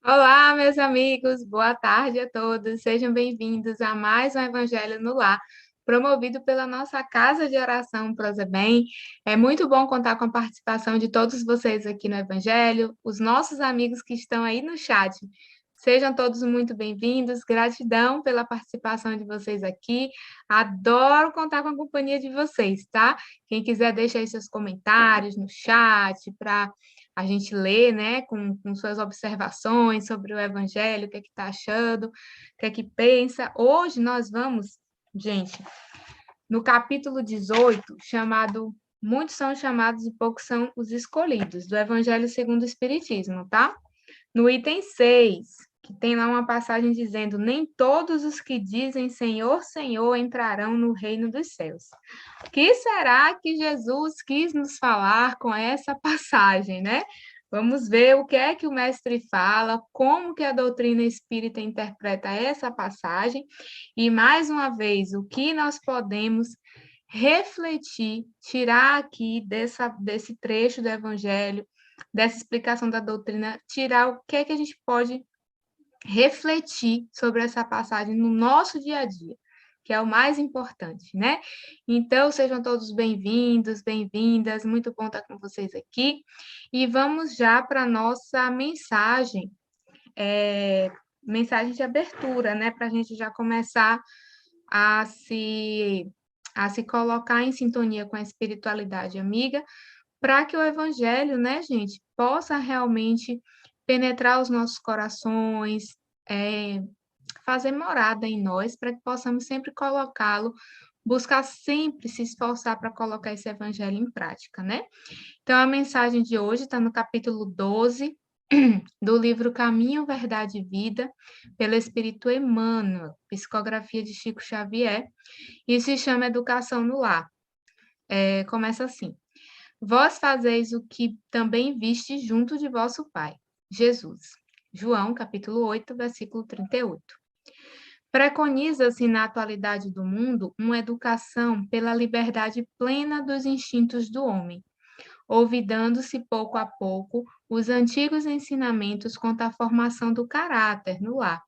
Olá, meus amigos, boa tarde a todos. Sejam bem-vindos a mais um Evangelho no Lar, promovido pela nossa Casa de Oração Prosebem. É muito bom contar com a participação de todos vocês aqui no Evangelho, os nossos amigos que estão aí no chat. Sejam todos muito bem-vindos, gratidão pela participação de vocês aqui. Adoro contar com a companhia de vocês, tá? Quem quiser, deixa aí seus comentários no chat para a gente lê, né, com suas observações sobre o Evangelho, o que é que está achando, o que é que pensa. Hoje nós vamos, gente, no capítulo 18, chamado Muitos são chamados e poucos são os escolhidos, do Evangelho segundo o Espiritismo, tá? No item 6, que tem lá uma passagem dizendo: Nem todos os que dizem Senhor, Senhor entrarão no reino dos céus. O que será que Jesus quis nos falar com essa passagem, né? Vamos ver o que é que o mestre fala, como que a doutrina espírita interpreta essa passagem e, mais uma vez, o que nós podemos refletir, tirar aqui desse trecho do Evangelho, dessa explicação da doutrina, tirar o que é que a gente pode refletir sobre essa passagem no nosso dia a dia, que é o mais importante, né? Então, sejam todos bem-vindos, bem-vindas, muito bom estar com vocês aqui. E vamos já para a nossa mensagem, mensagem de abertura, né? Para a gente já começar a se, a se colocar em sintonia com a espiritualidade amiga, para que o evangelho, né, gente, possa realmente penetrar os nossos corações, é, fazer morada em nós, para que possamos sempre colocá-lo, buscar sempre se esforçar para colocar esse evangelho em prática, né? Então, a mensagem de hoje está no capítulo 12 do livro Caminho, Verdade e Vida, pelo Espírito Emmanuel, psicografia de Chico Xavier, e se chama Educação no Lar. Começa assim: Vós fazeis o que também viste junto de vosso Pai, Jesus. João, capítulo 8, versículo 38. Preconiza-se na atualidade do mundo uma educação pela liberdade plena dos instintos do homem, olvidando-se pouco a pouco os antigos ensinamentos quanto à formação do caráter no lar.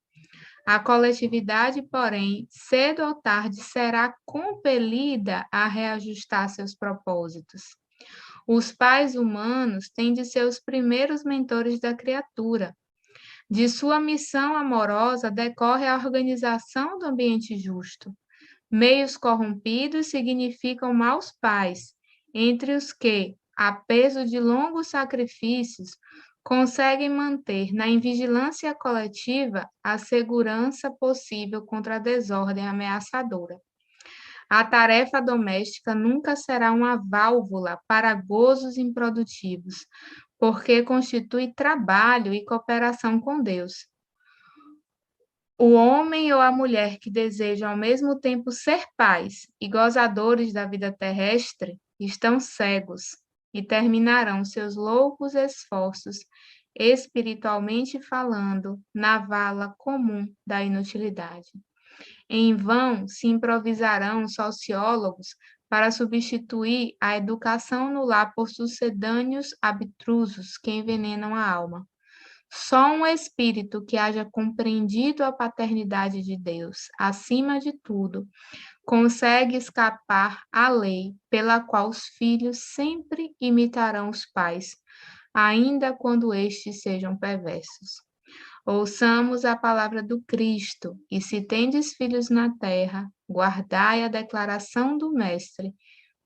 A coletividade, porém, cedo ou tarde será compelida a reajustar seus propósitos. Os pais humanos têm de ser os primeiros mentores da criatura. De sua missão amorosa decorre a organização do ambiente justo. Meios corrompidos significam maus pais, entre os que, a peso de longos sacrifícios, conseguem manter na invigilância coletiva a segurança possível contra a desordem ameaçadora. A tarefa doméstica nunca será uma válvula para gozos improdutivos, porque constitui trabalho e cooperação com Deus. O homem ou a mulher que desejam ao mesmo tempo ser pais e gozadores da vida terrestre estão cegos e terminarão seus loucos esforços, espiritualmente falando, na vala comum da inutilidade. Em vão se improvisarão sociólogos para substituir a educação no lar por sucedâneos abstrusos que envenenam a alma. Só um espírito que haja compreendido a paternidade de Deus, acima de tudo, consegue escapar à lei pela qual os filhos sempre imitarão os pais, ainda quando estes sejam perversos. Ouçamos a palavra do Cristo, e se tendes filhos na terra, guardai a declaração do Mestre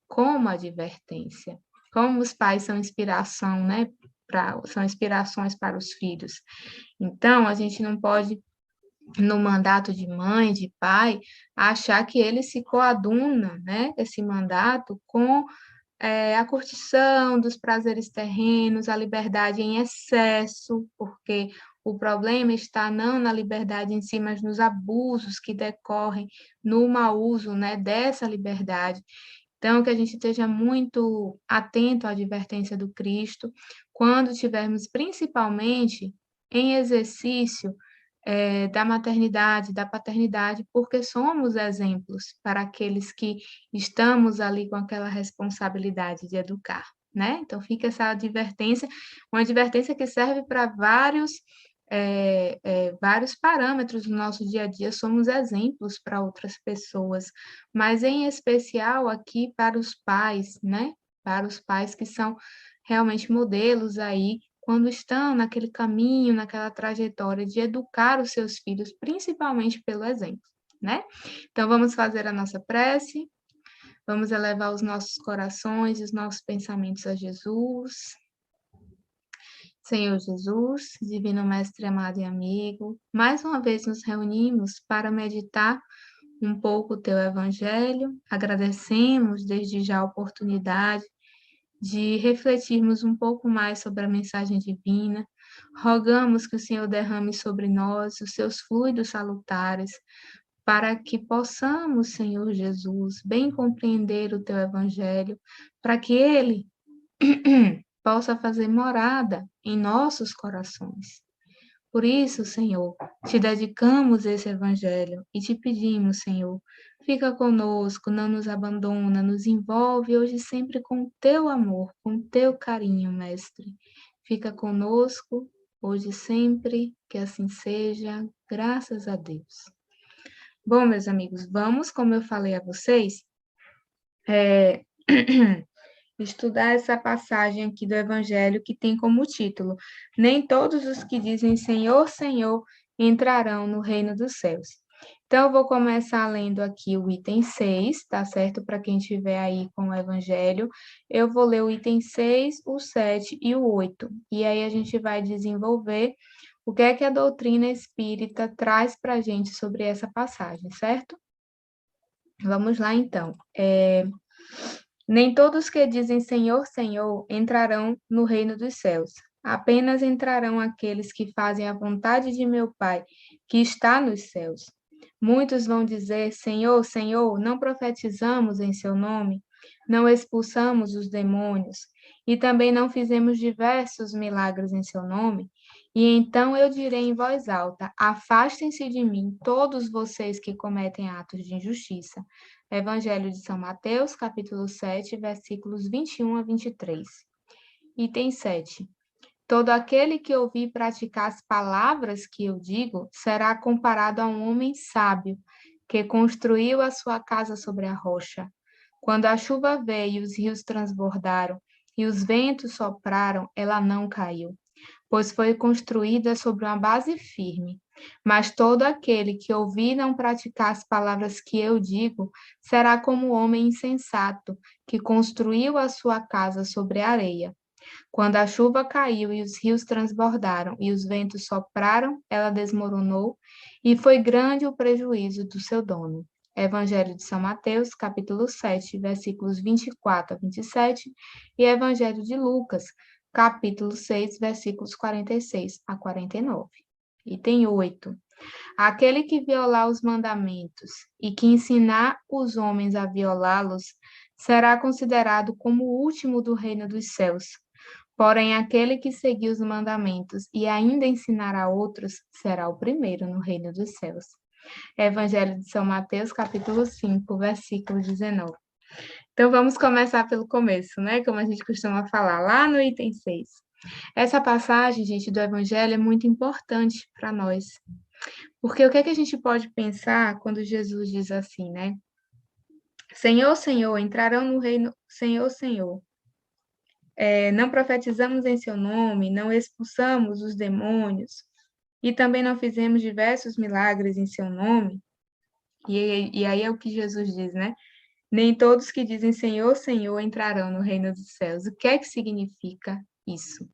como advertência. Como os pais são inspiração, né? São inspirações para os filhos. Então, a gente não pode, no mandato de mãe, de pai, achar que ele se coaduna, né? Esse mandato com a curtição dos prazeres terrenos, a liberdade em excesso, porque o problema está não na liberdade em si, mas nos abusos que decorrem no mau uso, né, dessa liberdade. Então, que a gente esteja muito atento à advertência do Cristo, quando tivermos principalmente em exercício da maternidade, da paternidade, porque somos exemplos para aqueles que estamos ali com aquela responsabilidade de educar, né? Então, fica essa advertência, uma advertência que serve para vários vários parâmetros no nosso dia a dia, somos exemplos para outras pessoas, mas em especial aqui para os pais, né? Para os pais que são realmente modelos aí, quando estão naquele caminho, naquela trajetória de educar os seus filhos, principalmente pelo exemplo, né? Então, vamos fazer a nossa prece, vamos elevar os nossos corações e os nossos pensamentos a Jesus. Senhor Jesus, Divino Mestre amado e amigo, mais uma vez nos reunimos para meditar um pouco o teu Evangelho. Agradecemos desde já a oportunidade de refletirmos um pouco mais sobre a mensagem divina. Rogamos que o Senhor derrame sobre nós os seus fluidos salutares, para que possamos, Senhor Jesus, bem compreender o teu Evangelho, para que ele possa fazer morada em nossos corações. Por isso, Senhor, te dedicamos esse evangelho e te pedimos, Senhor, fica conosco, não nos abandona, nos envolve hoje sempre com teu amor, com teu carinho, Mestre. Fica conosco hoje e sempre, que assim seja, graças a Deus. Bom, meus amigos, vamos, como eu falei a vocês, estudar essa passagem aqui do Evangelho que tem como título: Nem todos os que dizem Senhor, Senhor entrarão no reino dos céus. Então, eu vou começar lendo aqui o item 6, tá certo? Para quem estiver aí com o Evangelho, eu vou ler o item 6, o 7 e o 8. E aí a gente vai desenvolver o que é que a doutrina espírita traz para a gente sobre essa passagem, certo? Vamos lá, então. Nem todos que dizem Senhor, Senhor entrarão no reino dos céus. Apenas entrarão aqueles que fazem a vontade de meu Pai, que está nos céus. Muitos vão dizer: Senhor, Senhor, não profetizamos em seu nome, não expulsamos os demônios, e também não fizemos diversos milagres em seu nome? E então eu direi em voz alta: Afastem-se de mim, todos vocês que cometem atos de injustiça. Evangelho de São Mateus, capítulo 7, versículos 21 a 23. Item 7. Todo aquele que ouvir praticar as palavras que eu digo será comparado a um homem sábio que construiu a sua casa sobre a rocha. Quando a chuva veio e os rios transbordaram e os ventos sopraram, ela não caiu, pois foi construída sobre uma base firme. Mas todo aquele que ouvir e não praticar as palavras que eu digo, será como o homem insensato, que construiu a sua casa sobre a areia. Quando a chuva caiu e os rios transbordaram e os ventos sopraram, ela desmoronou, e foi grande o prejuízo do seu dono. Evangelho de São Mateus, capítulo 7, versículos 24 a 27, e Evangelho de Lucas, capítulo 6, versículos 46 a 49. Item 8. Aquele que violar os mandamentos e que ensinar os homens a violá-los, será considerado como o último do reino dos céus. Porém, aquele que seguir os mandamentos e ainda ensinar a outros, será o primeiro no reino dos céus. Evangelho de São Mateus, capítulo 5, versículo 19. Então, vamos começar pelo começo, né? Como a gente costuma falar, lá no item 6. Essa passagem, gente, do Evangelho é muito importante para nós. Porque o que é que a gente pode pensar quando Jesus diz assim, né? Senhor, Senhor, entrarão no reino, Senhor, Senhor. Não profetizamos em seu nome, não expulsamos os demônios, e também não fizemos diversos milagres em seu nome. E aí é o que Jesus diz, né? Nem todos que dizem Senhor, Senhor entrarão no reino dos céus. O que é que significa isso?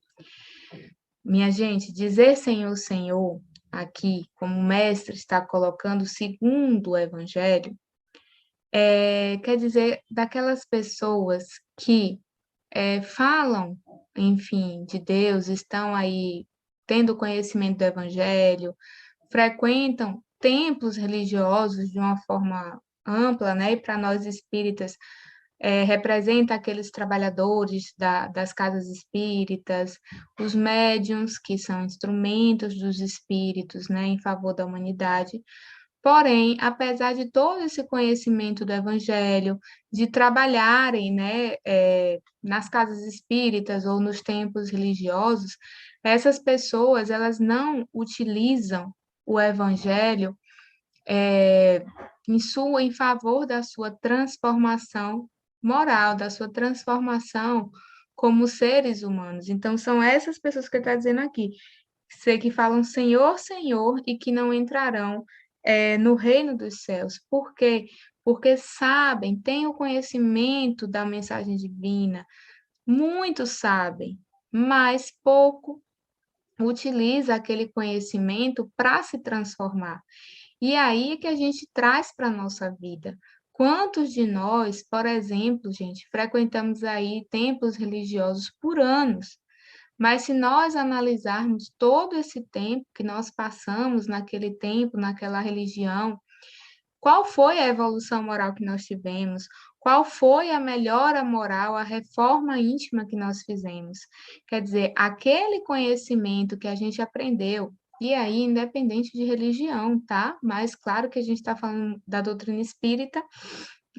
Minha gente, dizer Senhor, Senhor, aqui, como o mestre está colocando, segundo o Evangelho, quer dizer daquelas pessoas que falam, enfim, de Deus, estão aí tendo conhecimento do Evangelho, frequentam templos religiosos de uma forma ampla, né? E para nós espíritas, representa aqueles trabalhadores das casas espíritas, os médiuns, que são instrumentos dos espíritos, né, em favor da humanidade. Porém, apesar de todo esse conhecimento do Evangelho, de trabalharem, né, nas casas espíritas ou nos templos religiosos, Essas pessoas, elas não utilizam o evangelho em favor da sua transformação moral, da sua transformação como seres humanos. Então, são essas pessoas que ele está dizendo aqui, que falam Senhor, Senhor, e que não entrarão no reino dos céus. Por quê? Porque sabem, têm o conhecimento da mensagem divina, muitos sabem, mas pouco utiliza aquele conhecimento para se transformar. E aí é que a gente traz para a nossa vida. Quantos de nós, por exemplo, gente, frequentamos aí templos religiosos por anos, mas se nós analisarmos todo esse tempo que nós passamos naquele templo, naquela religião, qual foi a evolução moral que nós tivemos? Qual foi a melhora moral, a reforma íntima que nós fizemos? Quer dizer, aquele conhecimento que a gente aprendeu, e aí, independente de religião, tá? Mas claro que a gente está falando da doutrina espírita,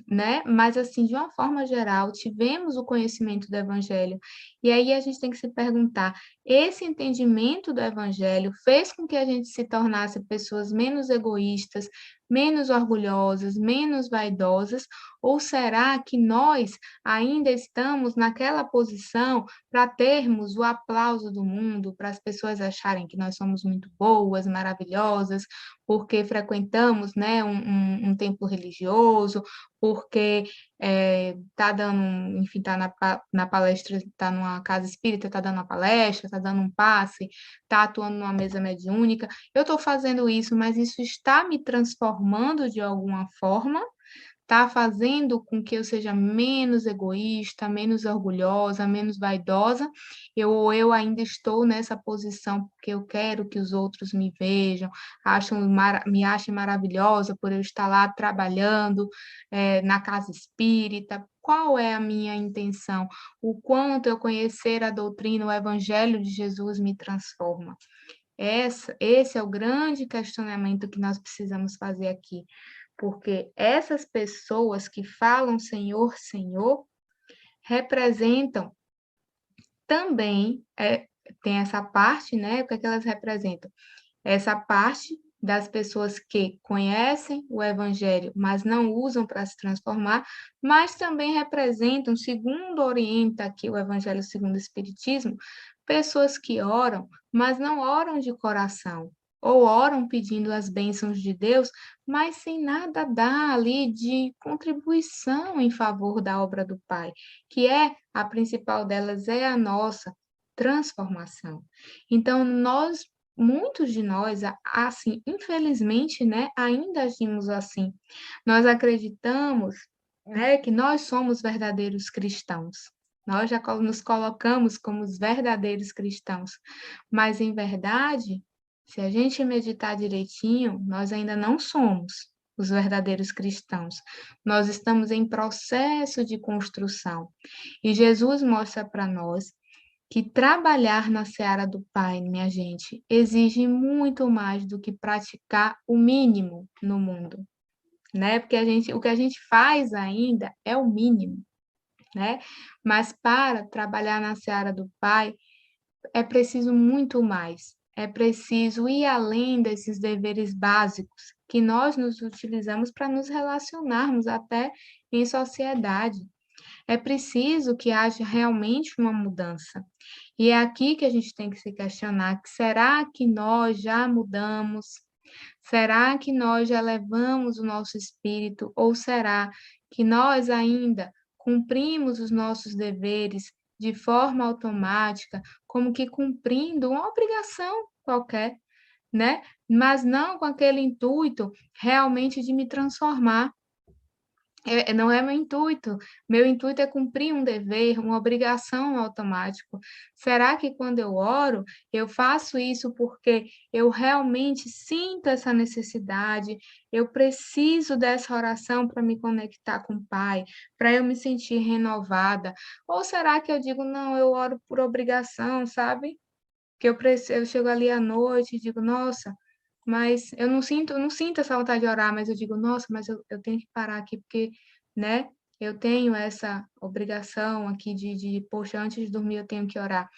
né? Mas assim, de uma forma geral, tivemos o conhecimento do evangelho. E aí a gente tem que se perguntar, esse entendimento do evangelho fez com que a gente se tornasse pessoas menos egoístas, menos orgulhosas, menos vaidosas, ou será que nós ainda estamos naquela posição para termos o aplauso do mundo, para as pessoas acharem que nós somos muito boas, maravilhosas, porque frequentamos, né, um templo religioso, porque tá dando, enfim, tá na palestra, tá numa casa espírita, tá dando uma palestra, tá dando um passe, tá atuando numa mesa mediúnica. Eu estou fazendo isso, mas isso está me transformando de alguma forma? Está fazendo com que eu seja menos egoísta, menos orgulhosa, menos vaidosa, eu ainda estou nessa posição porque eu quero que os outros me vejam, me achem maravilhosa por eu estar lá trabalhando na casa espírita. Qual é a minha intenção? O quanto eu conhecer a doutrina, o evangelho de Jesus me transforma? Esse é o grande questionamento que nós precisamos fazer aqui, porque essas pessoas que falam Senhor, Senhor, representam também, tem essa parte, né? O que é que elas representam? Essa parte das pessoas que conhecem o Evangelho, mas não usam para se transformar, mas também representam, segundo orienta aqui o Evangelho segundo o Espiritismo, pessoas que oram, mas não oram de coração, ou oram pedindo as bênçãos de Deus, mas sem nada dar ali de contribuição em favor da obra do Pai, que a principal delas é a nossa transformação. Então, muitos de nós, assim, infelizmente, né, ainda agimos assim. Nós acreditamos, né, que nós somos verdadeiros cristãos. Nós já nos colocamos como os verdadeiros cristãos. Mas, em verdade, se a gente meditar direitinho, nós ainda não somos os verdadeiros cristãos. Nós estamos em processo de construção. E Jesus mostra para nós que trabalhar na seara do Pai, minha gente, exige muito mais do que praticar o mínimo no mundo, né? Porque o que a gente faz ainda é o mínimo, né? Mas para trabalhar na seara do Pai, é preciso muito mais. É preciso ir além desses deveres básicos que nós nos utilizamos para nos relacionarmos até em sociedade. É preciso que haja realmente uma mudança. E é aqui que a gente tem que se questionar: será que nós já mudamos? Será que nós já levamos o nosso espírito? Ou será que nós ainda cumprimos os nossos deveres de forma automática, como que cumprindo uma obrigação qualquer, né? Mas não com aquele intuito realmente de me transformar. Não é meu intuito. Meu intuito é cumprir um dever, uma obrigação automático. Será que quando eu oro, eu faço isso porque eu realmente sinto essa necessidade, eu preciso dessa oração para me conectar com o Pai, para eu me sentir renovada? Ou será que eu digo, não, eu oro por obrigação, sabe? Eu chego ali à noite e digo, nossa, mas eu não sinto essa vontade de orar, mas eu digo, nossa, mas eu tenho que parar aqui porque, né? eu tenho essa obrigação aqui poxa, antes de dormir eu tenho que orar.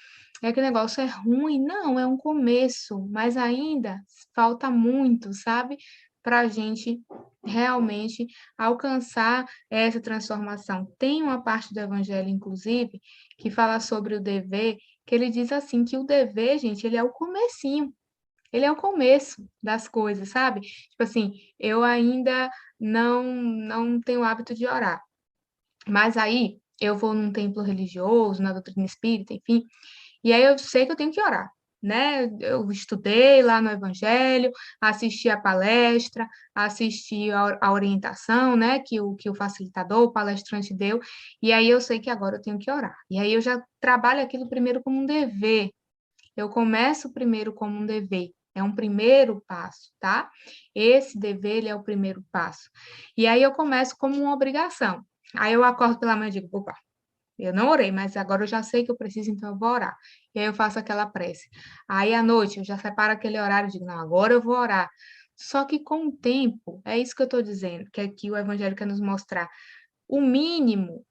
É que o negócio é ruim? Não, é um começo, mas ainda falta muito, sabe? Para a gente realmente alcançar essa transformação. Tem uma parte do Evangelho, inclusive, que fala sobre o dever, que ele diz assim, que o dever, gente, ele é o comecinho. Ele é o começo das coisas, sabe? Tipo assim, eu ainda não tenho o hábito de orar. Mas aí eu vou num templo religioso, na doutrina espírita, enfim, e aí eu sei que eu tenho que orar, né? Eu estudei lá no Evangelho, assisti a palestra, assisti a orientação, né? Que o facilitador, o palestrante deu, e aí eu sei que agora eu tenho que orar. E aí eu já trabalho aquilo primeiro como um dever. Eu começo primeiro como um dever. É um primeiro passo, tá? Esse dever, ele é o primeiro passo. E aí eu começo como uma obrigação. Aí eu acordo pela manhã e digo, opa, eu não orei, mas agora eu já sei que eu preciso, então eu vou orar. E aí eu faço aquela prece. Aí à noite eu já separo aquele horário e digo, não, agora eu vou orar. Só que com o tempo, é isso que eu estou dizendo, que aqui o Evangelho quer nos mostrar. O mínimo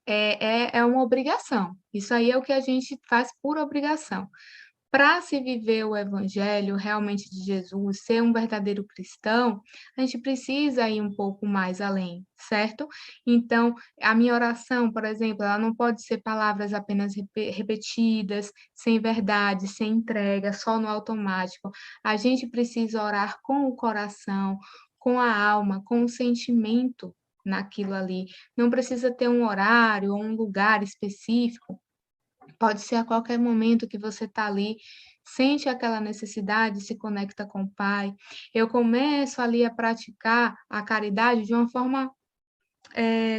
é uma obrigação. Isso aí é o que a gente faz por obrigação. Para se viver o evangelho realmente de Jesus, ser um verdadeiro cristão, a gente precisa ir um pouco mais além, certo? Então, a minha oração, por exemplo, ela não pode ser palavras apenas repetidas, sem verdade, sem entrega, só no automático. A gente precisa orar com o coração, com a alma, com o sentimento naquilo ali. Não precisa ter um horário ou um lugar específico. Pode ser a qualquer momento que você está ali, sente aquela necessidade, se conecta com o Pai. Eu começo ali a praticar a caridade de uma forma,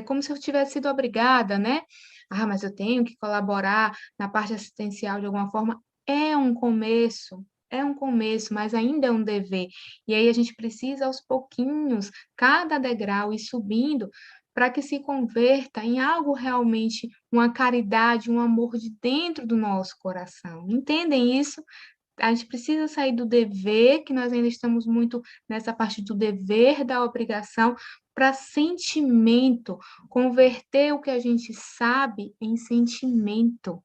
como se eu tivesse sido obrigada, né? Ah, mas eu tenho que colaborar na parte assistencial de alguma forma. É um começo, mas ainda é um dever. E aí a gente precisa, aos pouquinhos, cada degrau, ir subindo para que se converta em algo realmente, uma caridade, um amor de dentro do nosso coração. Entendem isso? A gente precisa sair do dever, que nós ainda estamos muito nessa parte do dever, da obrigação, para sentimento, converter o que a gente sabe em sentimento.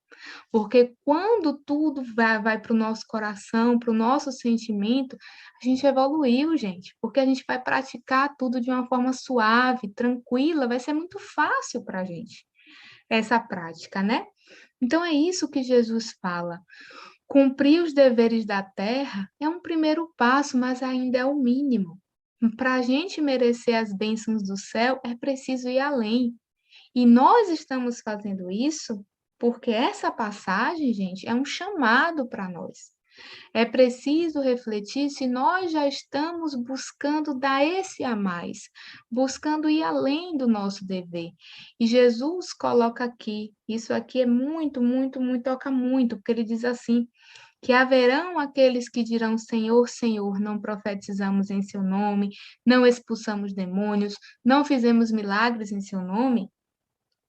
Porque quando tudo vai para o nosso coração, para o nosso sentimento, a gente evoluiu, gente. Porque a gente vai praticar tudo de uma forma suave, tranquila, vai ser muito fácil para a gente essa prática, né? Então é isso que Jesus fala. Cumprir os deveres da terra é um primeiro passo, mas ainda é o mínimo. Para a gente merecer as bênçãos do céu, é preciso ir além. E nós estamos fazendo isso porque essa passagem, gente, é um chamado para nós. É preciso refletir se nós já estamos buscando dar esse a mais, buscando ir além do nosso dever. E Jesus coloca aqui, isso aqui é muito, muito, muito, toca muito, porque ele diz assim: que haverão aqueles que dirão: Senhor, Senhor, não profetizamos em seu nome, não expulsamos demônios, não fizemos milagres em seu nome.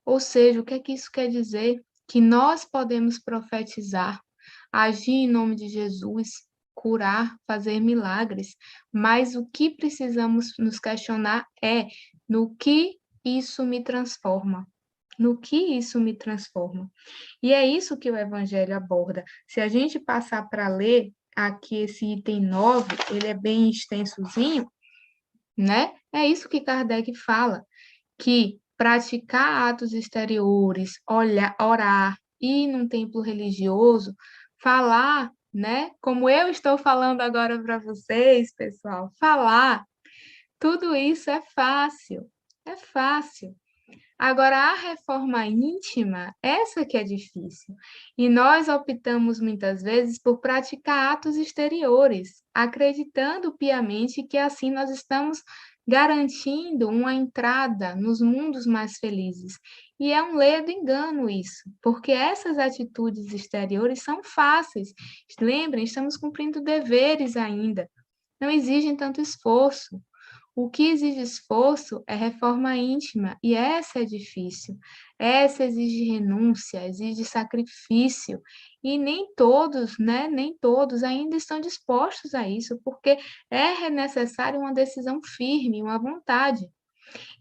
Ou seja, o que é que isso quer dizer? Que nós podemos profetizar, agir em nome de Jesus, curar, fazer milagres, mas o que precisamos nos questionar é no que isso me transforma. No que isso me transforma? E é isso que o Evangelho aborda. Se a gente passar para ler aqui esse item 9, ele é bem extensozinho, né? É isso que Kardec fala, que praticar atos exteriores, olhar, orar, ir num templo religioso, falar, né? Como eu estou falando agora para vocês, pessoal, falar, tudo isso é fácil. É fácil. Agora, a reforma íntima, essa que é difícil. E nós optamos muitas vezes por praticar atos exteriores, acreditando piamente que assim nós estamos garantindo uma entrada nos mundos mais felizes. E é um ledo engano isso, porque essas atitudes exteriores são fáceis. Lembrem, estamos cumprindo deveres ainda, não exigem tanto esforço. O que exige esforço é reforma íntima, e essa é difícil. Essa exige renúncia, exige sacrifício, e nem todos, né, nem todos ainda estão dispostos a isso, porque é necessário uma decisão firme, uma vontade.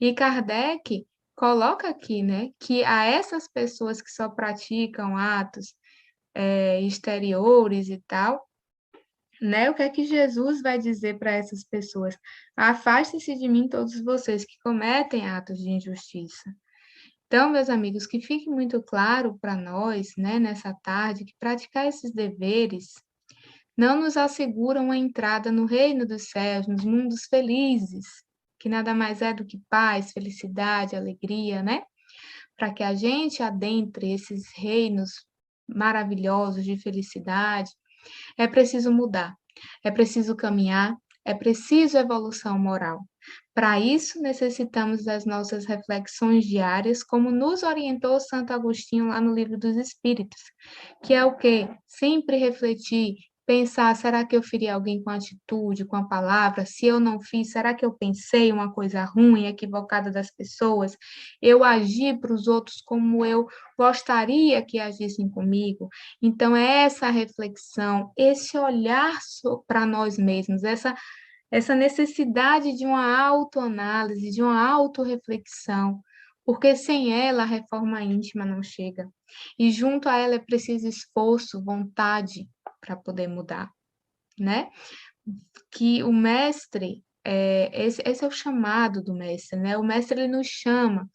E Kardec coloca aqui, né, que a essas pessoas que só praticam atos exteriores e tal, né, o que é que Jesus vai dizer para essas pessoas? Afastem-se de mim todos vocês que cometem atos de injustiça. Então, meus amigos, que fique muito claro para nós, né, nessa tarde, que praticar esses deveres não nos asseguram a entrada no reino dos céus, nos mundos felizes, que nada mais é do que paz, felicidade, alegria, né? Para que a gente adentre esses reinos maravilhosos de felicidade, é preciso mudar, é preciso caminhar, é preciso evolução moral. Para isso, necessitamos das nossas reflexões diárias, como nos orientou Santo Agostinho lá no Livro dos Espíritos, que é o quê? Sempre refletir, pensar, será que eu feri alguém com atitude, com a palavra? Se eu não fiz, será que eu pensei uma coisa ruim, equivocada das pessoas? Eu agi para os outros como eu gostaria que agissem comigo? Então, é essa reflexão, esse olhar para nós mesmos, essa necessidade de uma autoanálise, de uma autorreflexão, porque sem ela a reforma íntima não chega. E junto a ela é preciso esforço, vontade para poder mudar, né? Que o mestre, esse é o chamado do mestre, né? O mestre ele nos chama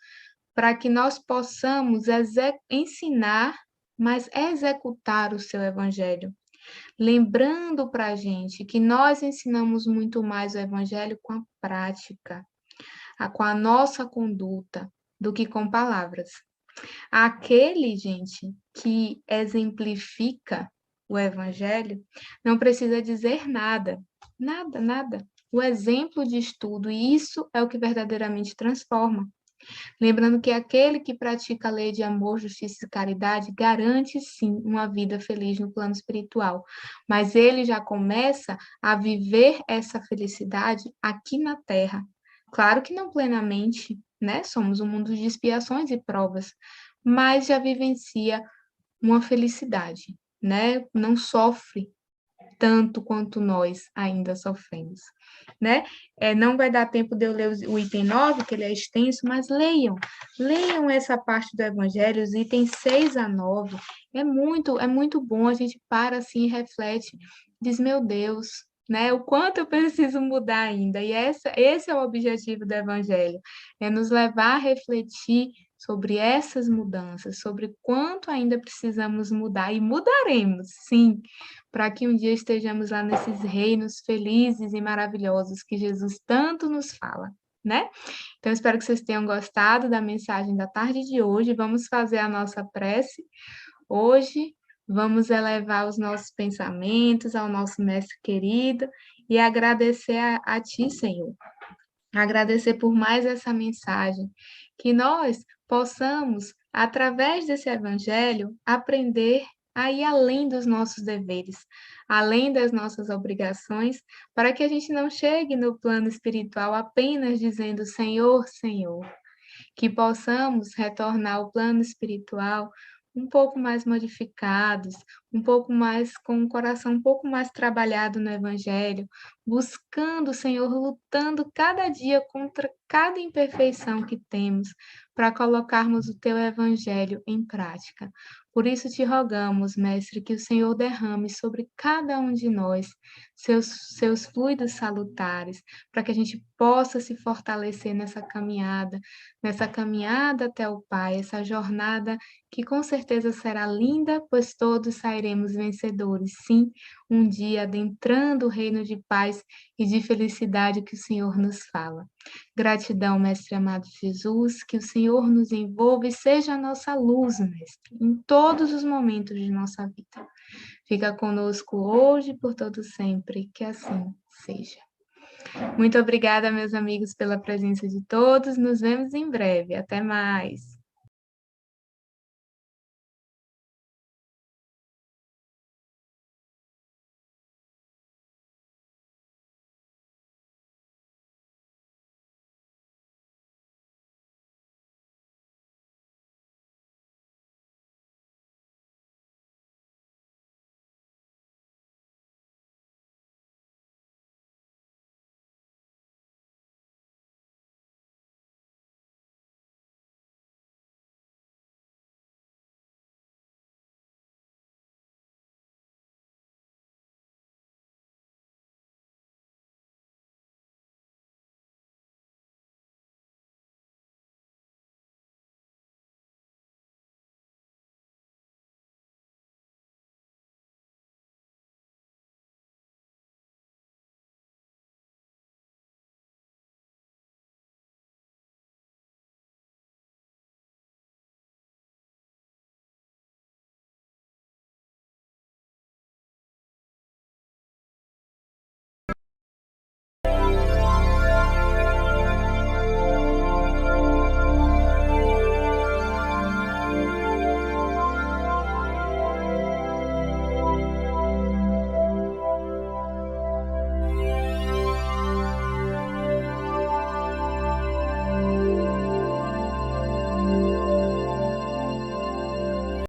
para que nós possamos ensinar, mas executar o seu evangelho. Lembrando para a gente que nós ensinamos muito mais o evangelho com a prática, com a nossa conduta, do que com palavras. Aquele, gente, que exemplifica o evangelho, não precisa dizer nada, nada, nada. O exemplo de estudo, e isso é o que verdadeiramente transforma. Lembrando que aquele que pratica a lei de amor, justiça e caridade garante sim uma vida feliz no plano espiritual, mas ele já começa a viver essa felicidade aqui na Terra. Claro que não plenamente, né? Somos um mundo de expiações e provas, mas já vivencia uma felicidade, né? Não sofre tanto quanto nós ainda sofremos, né? Não vai dar tempo de eu ler o item 9, que ele é extenso, mas leiam essa parte do Evangelho, os itens 6 a 9, é muito bom, a gente para assim e reflete, diz, meu Deus, né? O quanto eu preciso mudar ainda, e esse é o objetivo do Evangelho, é nos levar a refletir sobre essas mudanças, sobre quanto ainda precisamos mudar, e mudaremos, sim, para que um dia estejamos lá nesses reinos felizes e maravilhosos que Jesus tanto nos fala, né? Então, espero que vocês tenham gostado da mensagem da tarde de hoje. Vamos fazer a nossa prece. Hoje, vamos elevar os nossos pensamentos ao nosso Mestre querido e agradecer a Ti, Senhor. Agradecer por mais essa mensagem, que nós possamos, através desse evangelho, aprender a ir além dos nossos deveres, além das nossas obrigações, para que a gente não chegue no plano espiritual apenas dizendo Senhor, Senhor, que possamos retornar ao plano espiritual um pouco mais modificados, um pouco mais com o coração um pouco mais trabalhado no Evangelho, buscando, Senhor, lutando cada dia contra cada imperfeição que temos, para colocarmos o Teu Evangelho em prática. Por isso te rogamos, Mestre, que o Senhor derrame sobre cada um de nós seus fluidos salutares, para que a gente possa se fortalecer nessa caminhada até o Pai, essa jornada que com certeza será linda, pois todos sairemos vencedores, sim, um dia adentrando o reino de paz e de felicidade que o Senhor nos fala. Gratidão, Mestre amado Jesus, que o Senhor nos envolva e seja a nossa luz, Mestre, em todos os momentos de nossa vida. Fica conosco hoje e por todo sempre, que assim seja. Muito obrigada, meus amigos, pela presença de todos. Nos vemos em breve. Até mais.